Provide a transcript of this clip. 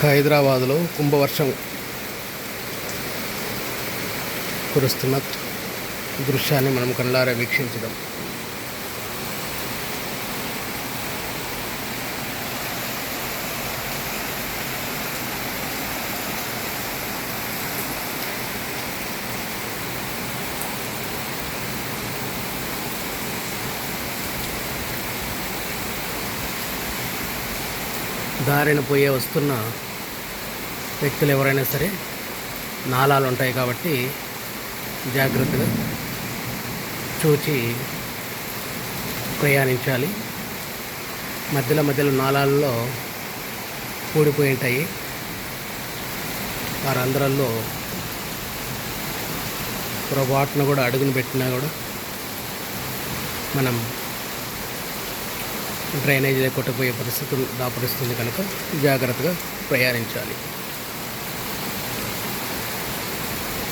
హైదరాబాదులో కుంభవర్షం కురుస్తున్న దృశ్యాన్ని మనం కళ్ళారా వీక్షించడం. దారిన పోయే వస్తున్న వ్యక్తులు ఎవరైనా సరే నాలాలు ఉంటాయి కాబట్టి జాగ్రత్తగా చూచి ప్రయాణించాలి. మధ్యలో నాలాల్లో కూడిపోయి ఉంటాయి. వారందరల్లో పొరపాటున కూడా అడుగును పెట్టినా కూడా మనం డ్రైనేజీ కొట్టుకుపోయే పరిస్థితులు దాపరిస్తుంది కనుక జాగ్రత్తగా ప్రయాణించాలి.